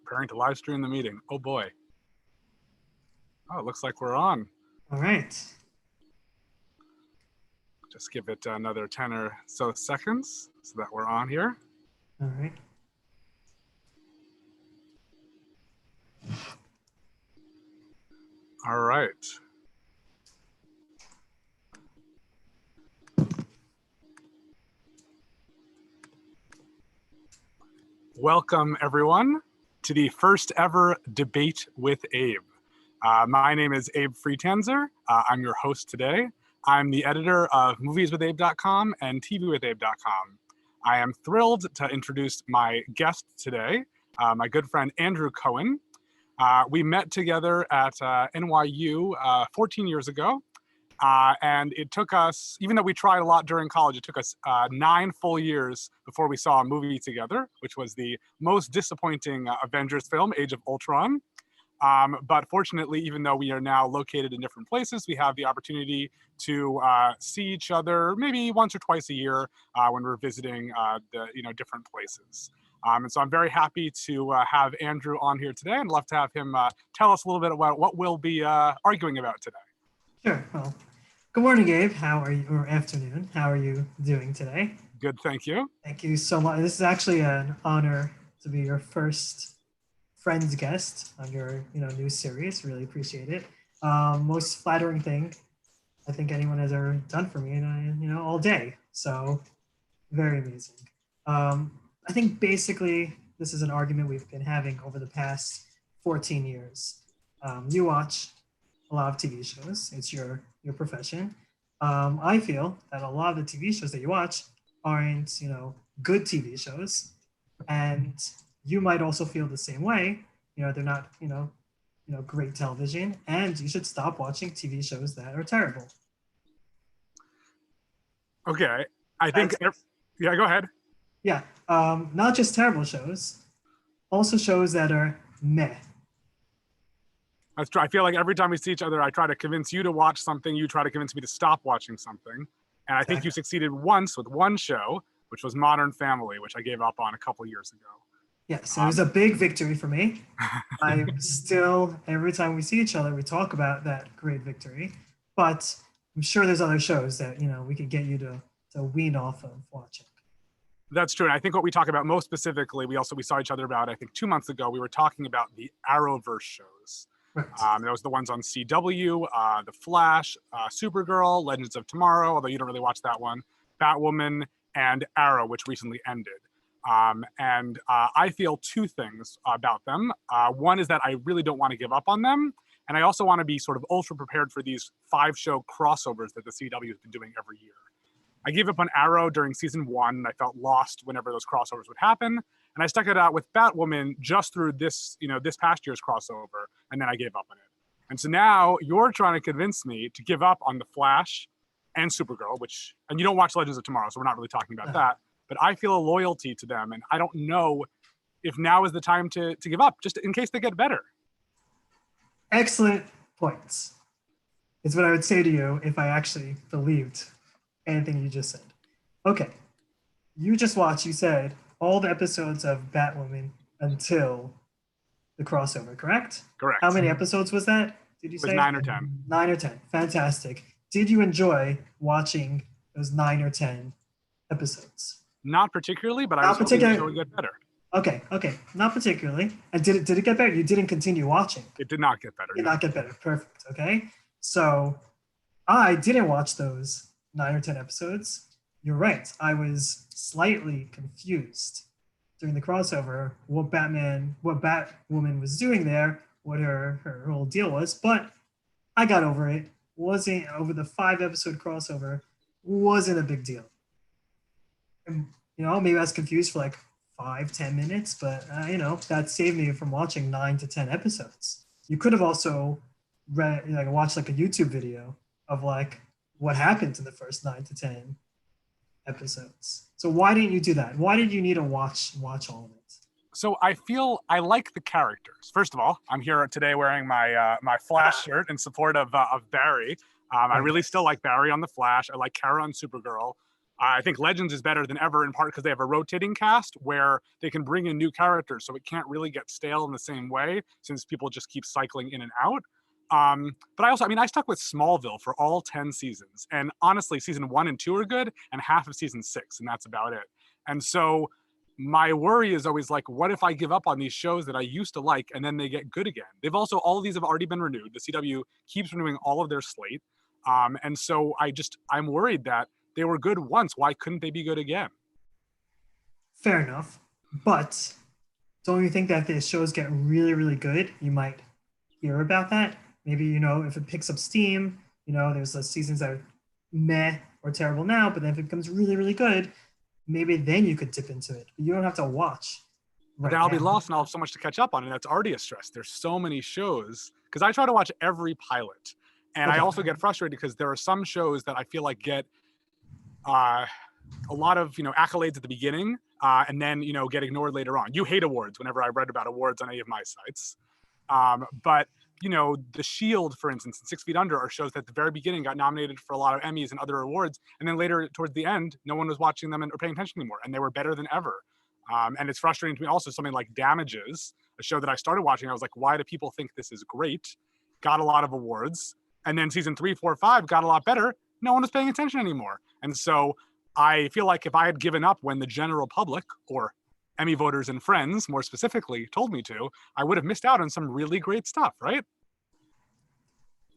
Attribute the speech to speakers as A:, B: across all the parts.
A: Preparing to live stream the meeting. Oh boy. Oh, it looks like we're on.
B: All right.
A: Just give it another 10 or so seconds so that we're on here.
B: All right.
A: All right. Welcome, everyone, to the first ever Debate with Abe. My name is Abe Freetanzer. I'm your host today. I'm the editor of movieswithabe.com and tvwithabe.com. I am thrilled to introduce my guest today, my good friend Andrew Cohen. We met together at NYU 14 years ago. And it took us, even though we tried a lot during college, it took us 9 full years before we saw a movie together, which was the most disappointing Avengers film, Age of Ultron. But fortunately, even though we are now located in different places, we have the opportunity to see each other maybe once or twice a year when we're visiting different places. And so I'm very happy to have Andrew on here today, and love to have him tell us a little bit about what we'll be arguing about today.
B: Sure. Well, good morning, Gabe. How are you? Or afternoon. How are you doing today?
A: Good, thank you.
B: Thank you so much. This is actually an honor to be your first Friends guest on your new series. Really appreciate it. Most flattering thing I think anyone has ever done for me, and all day. So very amazing. I think basically this is an argument we've been having over the past 14 years. You watch a lot of TV shows. It's your profession. I feel that a lot of the TV shows that you watch aren't, good TV shows, and you might also feel the same way. They're not, great television, and you should stop watching TV shows that are terrible.
A: Okay, I think. Yeah, go ahead.
B: Yeah, not just terrible shows, also shows that are meh.
A: That's true. I feel like every time we see each other, I try to convince you to watch something. You try to convince me to stop watching something. And I think you succeeded once with one show, which was Modern Family, which I gave up on a couple years ago.
B: Yes, it was a big victory for me. I still, every time we see each other, we talk about that great victory. But I'm sure there's other shows that, we could get you to wean off of watching.
A: That's true. And I think what we talk about most specifically, we saw each other about, I think 2 months ago, we were talking about the Arrowverse shows.
B: Right.
A: Those the ones on CW, The Flash, Supergirl, Legends of Tomorrow, although you don't really watch that one, Batwoman, and Arrow, which recently ended. I feel 2 things about them. One is that I really don't want to give up on them. And I also want to be sort of ultra prepared for these 5-show crossovers that the CW has been doing every year. I gave up on Arrow during season 1, and I felt lost whenever those crossovers would happen. And I stuck it out with Batwoman just through this past year's crossover, and then I gave up on it. And so now you're trying to convince me to give up on The Flash and Supergirl, and you don't watch Legends of Tomorrow, so we're not really talking about that. But I feel a loyalty to them, and I don't know if now is the time to give up, just in case they get better.
B: Excellent points. It's what I would say to you if I actually believed anything you just said. Okay, you said all the episodes of Batwoman until the crossover, correct?
A: Correct.
B: How many episodes was that? Did you say?
A: It was 9 or 10.
B: 9 or 10. Fantastic. Did you enjoy watching those 9 or 10 episodes?
A: Not particularly, but I was hoping the show would get better.
B: Okay. Not particularly. And did it get better? You didn't continue watching.
A: It did not get better.
B: Did not get better. Perfect. Okay. So I didn't watch those 9 or 10 episodes. You're right. I was slightly confused during the crossover what Batwoman was doing there, what her whole deal was, but I got over it. Wasn't over the 5-episode crossover, wasn't a big deal. And, maybe I was confused for like 5-10 minutes, but that saved me from watching 9 to 10 episodes. You could have also watched like a YouTube video of like what happened in the first 9 to 10 episodes. So why didn't you do that? Why did you need to watch all of it?
A: So I feel I like the characters. First of all, I'm here today wearing my my Flash shirt in support of Barry. I really still like Barry on The Flash. I like Kara on Supergirl. I think Legends is better than ever, in part because they have a rotating cast where they can bring in new characters, so it can't really get stale in the same way since people just keep cycling in and out. But I stuck with Smallville for all 10 seasons. And honestly, season 1 and 2 are good, and half of season 6, and that's about it. And so my worry is always like, what if I give up on these shows that I used to like and then they get good again? All of these have already been renewed. The CW keeps renewing all of their slate. And so I'm worried that they were good once. Why couldn't they be good again?
B: Fair enough. But don't you think that if the shows get really, really good, you might hear about that? Maybe, if it picks up steam, there's the seasons that are meh or terrible now, but then if it becomes really, really good, maybe then you could dip into it. But you don't have to watch.
A: But then I'll be lost and I'll have so much to catch up on, and that's RTS Stress. There's so many shows because I try to watch every pilot, and I also get frustrated because there are some shows that I feel like get a lot of accolades at the beginning, and then get ignored later on. You hate awards. Whenever I read about awards on any of my sites, but The Shield, for instance, and 6 Feet Under are shows that at the very beginning got nominated for a lot of Emmys and other awards, and then later towards the end, no one was watching them or paying attention anymore, and they were better than ever. And it's frustrating to me also something like Damages, a show that I started watching. I was like, why do people think this is great? Got a lot of awards. And then season 3, 4, 5 got a lot better. No one was paying attention anymore. And so I feel like if I had given up when the general public, or Emmy voters and friends more specifically, told me to, I would have missed out on some really great stuff, right?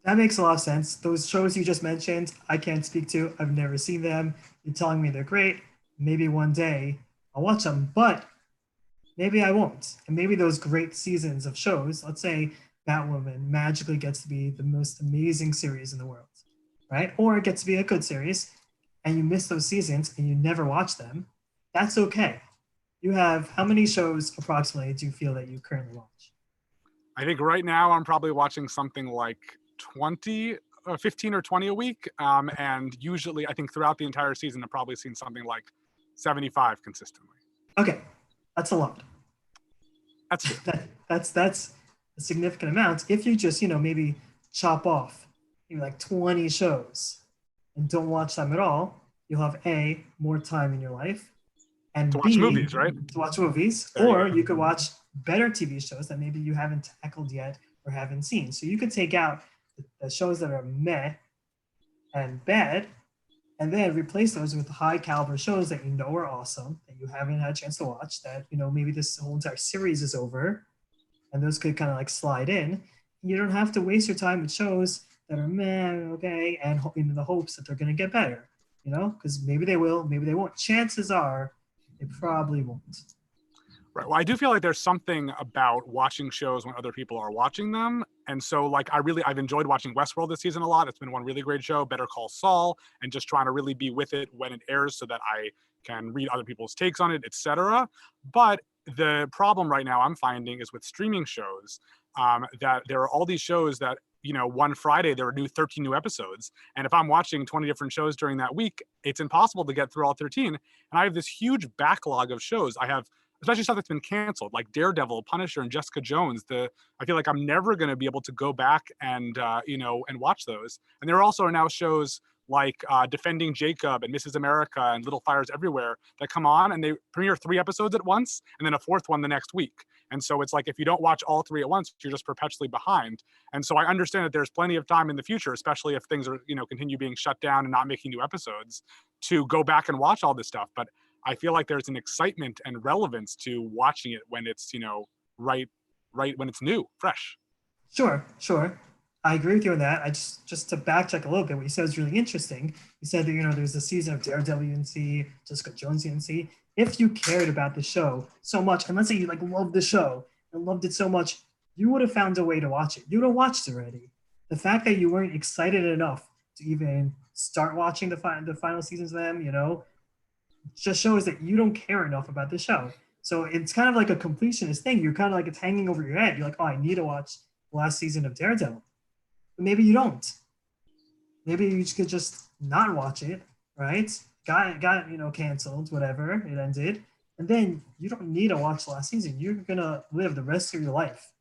B: That makes a lot of sense. Those shows you just mentioned, I can't speak to. I've never seen them. You're telling me they're great. Maybe one day I'll watch them, but maybe I won't. And maybe those great seasons of shows, let's say Batwoman magically gets to be the most amazing series in the world, right? Or it gets to be a good series and you miss those seasons and you never watch them. That's okay. You have, how many shows approximately do you feel that you currently watch?
A: I think right now I'm probably watching something like 15 or 20 a week. And usually I think throughout the entire season, I've probably seen something like 75 consistently.
B: Okay, that's a lot.
A: That's true.
B: That's a significant amount. If you just, maybe chop off maybe like 20 shows and don't watch them at all, you'll have A, more time in your life, and
A: to watch
B: B,
A: movies, right?
B: To watch movies, or you could watch better TV shows that maybe you haven't tackled yet or haven't seen. So you could take out the shows that are meh and bad, and then replace those with high caliber shows that are awesome, that you haven't had a chance to watch, that, maybe this whole entire series is over, and those could kind of like slide in. You don't have to waste your time with shows that are meh, okay, and in the hopes that they're going to get better, because maybe they will, maybe they won't. Chances are they probably won't.
A: Right. Well, I do feel like there's something about watching shows when other people are watching them. And so like I've enjoyed watching Westworld this season a lot. It's been one really great show, Better Call Saul, and just trying to really be with it when it airs so that I can read other people's takes on it, etc. But the problem right now I'm finding is with streaming shows, that there are all these shows that, one Friday there are 13 new episodes. And if I'm watching 20 different shows during that week, it's impossible to get through all 13. And I have this huge backlog of shows. I have especially stuff that's been canceled, like Daredevil, Punisher, and Jessica Jones. I feel like I'm never going to be able to go back and and watch those. And there also are now shows like Defending Jacob and Mrs. America and Little Fires Everywhere that come on and they premiere 3 episodes at once and then a 4th one the next week. And so it's like if you don't watch all 3 at once, you're just perpetually behind. And so I understand that there's plenty of time in the future, especially if things are continue being shut down and not making new episodes, to go back and watch all this stuff. But I feel like there's an excitement and relevance to watching it when it's, right when it's new, fresh.
B: Sure. I agree with you on that. I just to backtrack a little bit, what you said was really interesting. You said that, there's a season of Daredevil you didn't see, Jessica Jones you didn't see. If you cared about the show so much, and let's say you loved the show and loved it so much, you would have found a way to watch it. You would have watched it already. The fact that you weren't excited enough to even start watching the final seasons of them, just shows that you don't care enough about the show. So it's kind of like a completionist thing. You're kind of like, it's hanging over your head. You're like, oh, I need to watch the last season of Daredevil. But maybe you don't. Maybe you could just not watch it, right? Got canceled, whatever, it ended. And then you don't need to watch the last season. You're going to live the rest of your life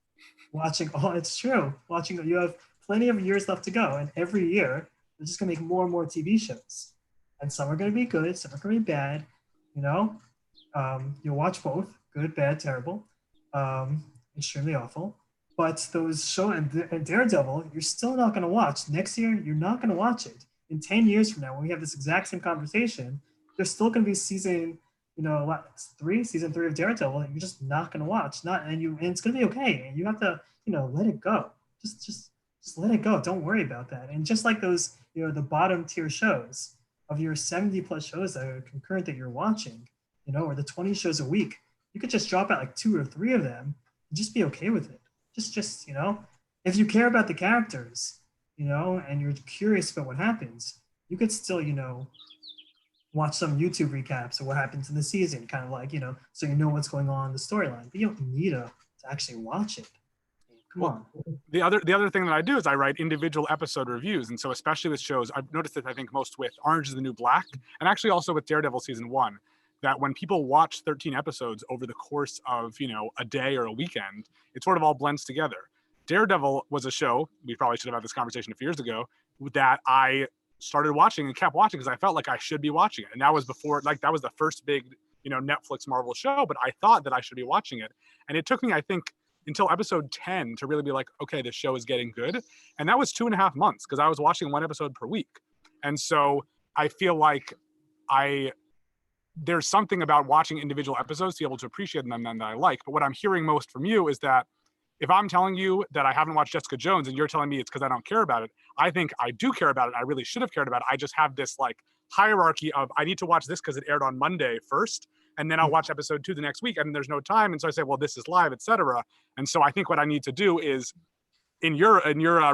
B: watching. Oh, it's true. You have plenty of years left to go. And every year, they're just going to make more and more TV shows. and some are going to be good, some are going to be bad. You know, you'll watch both, good, bad, terrible, extremely awful. But those show and Daredevil, you're still not going to watch next year. You're not going to watch it in 10 years from now when we have this exact same conversation. There's still going to be season three of Daredevil that you're just not going to watch. And it's going to be okay. And you have to let it go. Just let it go. Don't worry about that. And just like those the bottom tier shows of your 70 plus shows that are concurrent that you're watching, or the 20 shows a week, you could just drop out like 2 or 3 of them and just be okay with it. Just if you care about the characters, and you're curious about what happens, you could still watch some YouTube recaps of what happens in the season, kind of like so what's going on in the storyline. But you don't need to actually watch it. Come on.
A: The other thing that I do is I write individual episode reviews, and so especially with shows, I've noticed that I think most with Orange is the New Black, and actually also with Daredevil season 1, that when people watch 13 episodes over the course of a day or a weekend, it sort of all blends together. Daredevil was a show, we probably should have had this conversation a few years ago, that I started watching and kept watching because I felt like I should be watching it. And that was before, that was the first big, Netflix Marvel show, but I thought that I should be watching it. And it took me, I think, until episode 10 to really be like, okay, this show is getting good. And that was 2.5 months because I was watching 1 episode per week. And so I feel like there's something about watching individual episodes to be able to appreciate them that I like. But what I'm hearing most from you is that if I'm telling you that I haven't watched Jessica Jones and you're telling me it's because I don't care about it, I think I do care about it. I really should have cared about it. I just have this hierarchy of I need to watch this because it aired on Monday first, and then I'll watch episode 2 the next week, and there's no time. And so I say, well, this is live, etc. And so I think what I need to do is, in your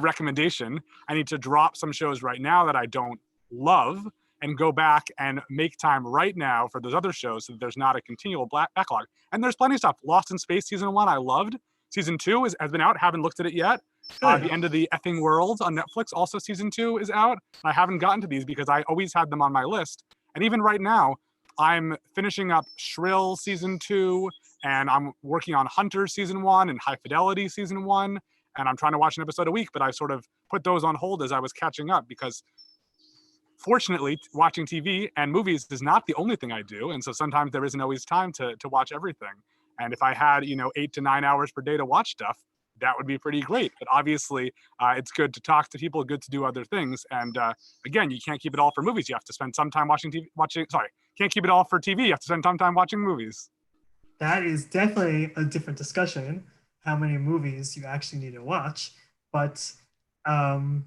A: recommendation, I need to drop some shows right now that I don't love and go back and make time right now for those other shows so that there's not a continual backlog. And there's plenty of stuff. Lost in Space season 1, I loved. Season 2 has been out. Haven't looked at it yet. The End of the Effing World on Netflix, also season 2 is out. I haven't gotten to these because I always had them on my list. And even right now, I'm finishing up Shrill season 2, and I'm working on Hunter season 1 and High Fidelity season 1. And I'm trying to watch an episode a week, but I sort of put those on hold as I was catching up because fortunately, watching TV and movies is not the only thing I do. And so sometimes there isn't always time to watch everything. And if I had, 8 to 9 hours per day to watch stuff, that would be pretty great. But obviously, it's good to talk to people, good to do other things. And again, you can't keep it all for movies. You have to spend some time can't keep it all for TV. You have to spend some time watching movies.
B: That is definitely a different discussion, how many movies you actually need to watch. But all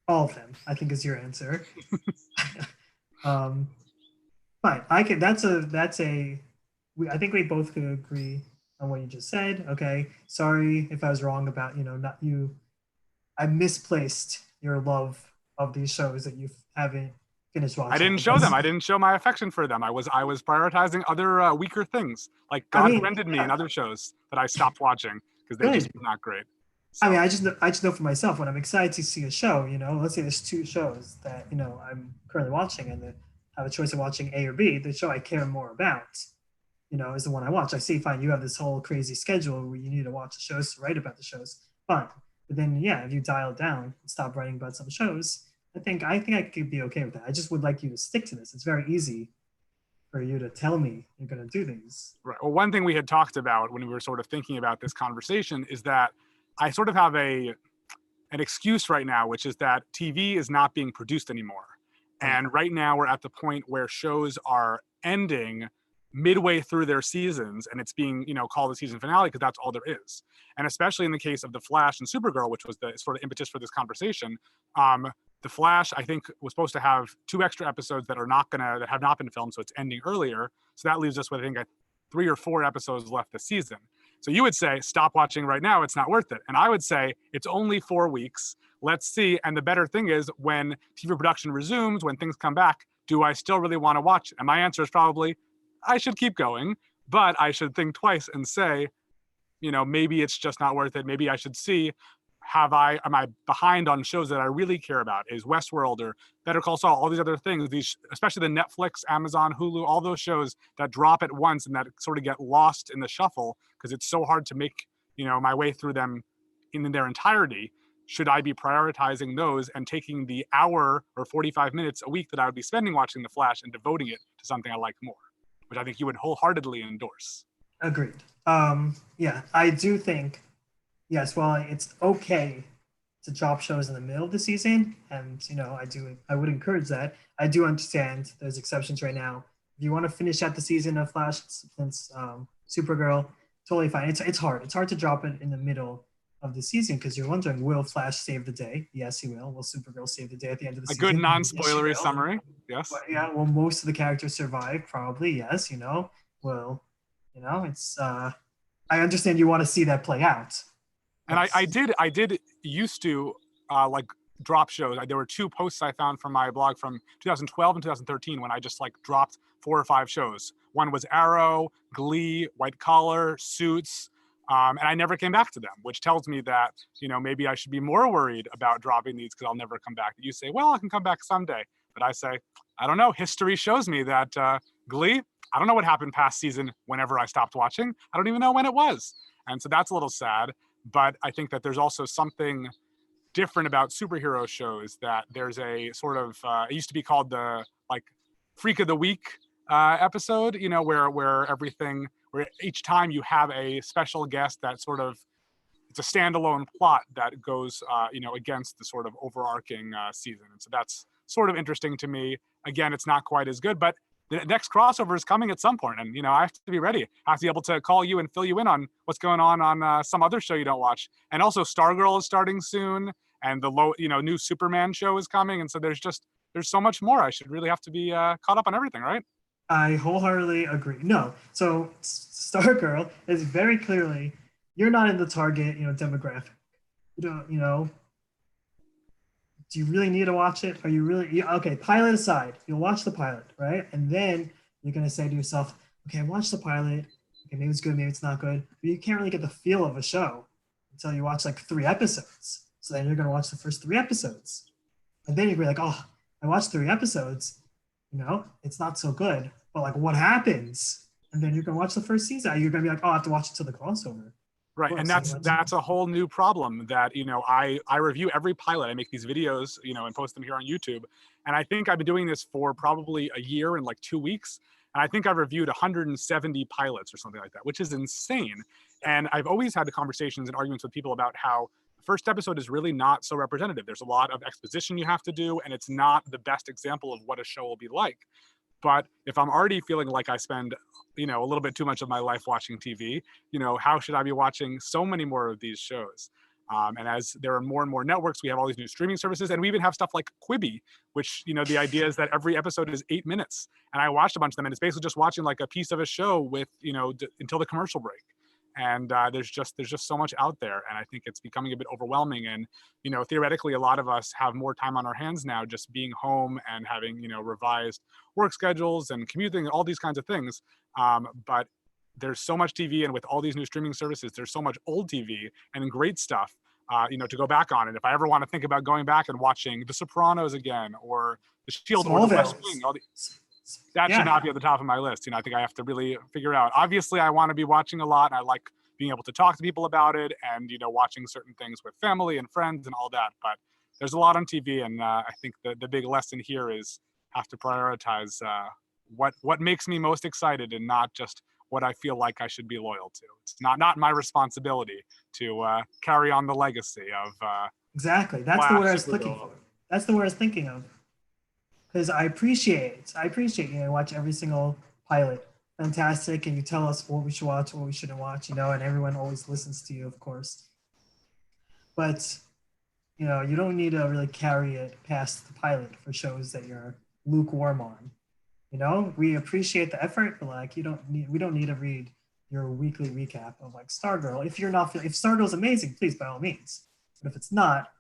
B: of them, I think, is your answer. But I think we both could agree on what you just said. Okay, sorry if I was wrong about not you. I misplaced your love of these shows that you haven't finished watching.
A: I didn't show them. I didn't show my affection for them. I was prioritizing other weaker things, like God Friended Me and other shows that I stopped watching because they just were not great.
B: So. I just know for myself when I'm excited to see a show. Let's say there's 2 shows that I'm currently watching and have a choice of watching A or B. The show I care more about, is the one I watch. I see, fine, you have this whole crazy schedule where you need to watch the shows to write about the shows. Fine. But then, if you dial it down and stop writing about some shows, I think I could be okay with that. I just would like you to stick to this. It's very easy for you to tell me you're going to do these.
A: Right. Well, one thing we had talked about when we were sort of thinking about this conversation is that I sort of have an excuse right now, which is that TV is not being produced anymore. And right now we're at the point where shows are ending midway through their seasons, and it's being, called the season finale because that's all there is. And especially in the case of The Flash and Supergirl, which was the sort of impetus for this conversation, The Flash, I think, was supposed to have 2 extra episodes that have not been filmed, so it's ending earlier. So that leaves us with, I think, 3 or 4 episodes left this season. So you would say, stop watching right now, it's not worth it. And I would say, it's only 4 weeks. Let's see. And the better thing is, when TV production resumes, when things come back, do I still really want to watch it? And my answer is probably, I should keep going, but I should think twice and say, maybe it's just not worth it. Maybe I should see, am I behind on shows that I really care about? Is Westworld or Better Call Saul, all these other things, especially the Netflix, Amazon, Hulu, all those shows that drop at once and that sort of get lost in the shuffle because it's so hard to make, my way through them in their entirety. should I be prioritizing those and taking the hour or 45 minutes a week that I would be spending watching The Flash and devoting it to something I like more, which I think you would wholeheartedly endorse.
B: Agreed. Yeah, I do think, yes, well, it's okay to drop shows in the middle of the season. And, I would encourage that. I do understand there's exceptions right now. If you want to finish out the season of Flash since Supergirl, totally fine. It's hard. It's hard to drop it in the middle of the season because you're wondering, will Flash save the day? Yes, he will. Will Supergirl save the day at the end of the season?
A: A good non-spoilery
B: yes,
A: summary. Yes.
B: But yeah, will most of the characters survive? Probably, yes. Well, it's I understand you want to see that play out.
A: And I did used to like drop shows. There were 2 posts I found from my blog from 2012 and 2013 when I just like dropped 4 or 5 shows. One was Arrow, Glee, White Collar, Suits, and I never came back to them, which tells me that, maybe I should be more worried about dropping these because I'll never come back. You say, well, I can come back someday. But I say, I don't know. History shows me that Glee, I don't know what happened past season whenever I stopped watching. I don't even know when it was. And so that's a little sad. But I think that there's also something different about superhero shows, that there's a sort of, it used to be called the like Freak of the Week episode, where each time you have a special guest that sort of, it's a standalone plot that goes, against the sort of overarching season. And so that's sort of interesting to me. Again, it's not quite as good, but the next crossover is coming at some point, and I have to be ready. I have to be able to call you and fill you in on what's going on some other show you don't watch. And also, Stargirl is starting soon, and the new Superman show is coming, and so there's so much more. I should really have to be caught up on everything, right?
B: I wholeheartedly agree. No, so Stargirl is very clearly, you're not in the target demographic. Do you really need to watch it? Are you really okay? Pilot aside, you'll watch the pilot, right? And then you're gonna say to yourself, okay, I watched the pilot. Okay, maybe it's good, maybe it's not good. But you can't really get the feel of a show until you watch like 3 episodes. So then you're gonna watch the first 3 episodes, and then you're gonna be like, oh, I watched 3 episodes. It's not so good. But like, what happens? And then you're gonna watch the first season. You're gonna be like, oh, I have to watch it till the crossover.
A: Right, and that's a whole new problem that I review every pilot. I make these videos, and post them here on YouTube. And I think I've been doing this for probably a year and like 2 weeks. And I think I've reviewed 170 pilots or something like that, which is insane. And I've always had the conversations and arguments with people about how the first episode is really not so representative. There's a lot of exposition you have to do, and it's not the best example of what a show will be like. But if I'm already feeling like I spend, a little bit too much of my life watching TV, how should I be watching so many more of these shows? And as there are more and more networks, we have all these new streaming services, and we even have stuff like Quibi, which, the idea is that every episode is 8 minutes. And I watched a bunch of them, and it's basically just watching like a piece of a show with, until the commercial break. And there's just so much out there, and I think it's becoming a bit overwhelming. And theoretically, a lot of us have more time on our hands now, just being home and having revised work schedules and commuting, all these kinds of things. But there's so much TV, and with all these new streaming services, there's so much old TV and great stuff, to go back on. And if I ever want to think about going back and watching The Sopranos again, or The Shield, or The West Wing, that should not be at the top of my list. I think I have to really figure out. Obviously, I want to be watching a lot, and I like being able to talk to people about it, and watching certain things with family and friends and all that. But there's a lot on TV, and I think the big lesson here is have to prioritize what makes me most excited, and not just what I feel like I should be loyal to. It's not my responsibility to carry on the legacy of.
B: Exactly. That's the word I was looking for. That's the word I was thinking of. Because I appreciate watch every single pilot. Fantastic. And you tell us what we should watch, what we shouldn't watch, and everyone always listens to you, of course. But, you don't need to really carry it past the pilot for shows that you're lukewarm on. We appreciate the effort, but like, we don't need to read your weekly recap of like Stargirl. If Stargirl's amazing, please, by all means. But if it's not,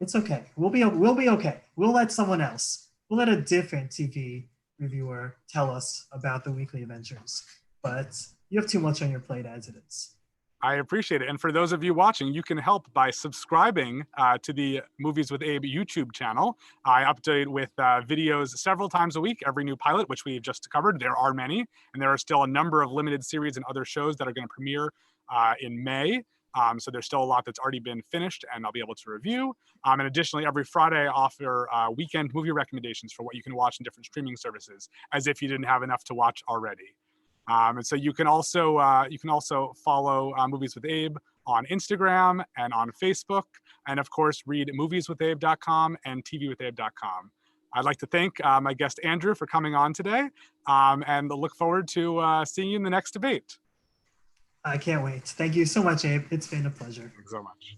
B: it's okay. We'll be okay. We'll let someone else. We'll let a different TV reviewer tell us about the weekly adventures, but you have too much on your plate as it is.
A: I appreciate it. And for those of you watching, you can help by subscribing to the Movies with Abe YouTube channel. I update with videos several times a week, every new pilot, which we've just covered. There are many, and there are still a number of limited series and other shows that are going to premiere in May. So there's still a lot that's already been finished and I'll be able to review. And additionally, every Friday I offer weekend movie recommendations for what you can watch in different streaming services, as if you didn't have enough to watch already. And so you can also follow Movies with Abe on Instagram and on Facebook, and of course read movieswithabe.com and tvwithabe.com. I'd like to thank my guest Andrew for coming on today, and look forward to seeing you in the next debate.
B: I can't wait. Thank you so much, Abe. It's been a pleasure.
A: Thanks so much.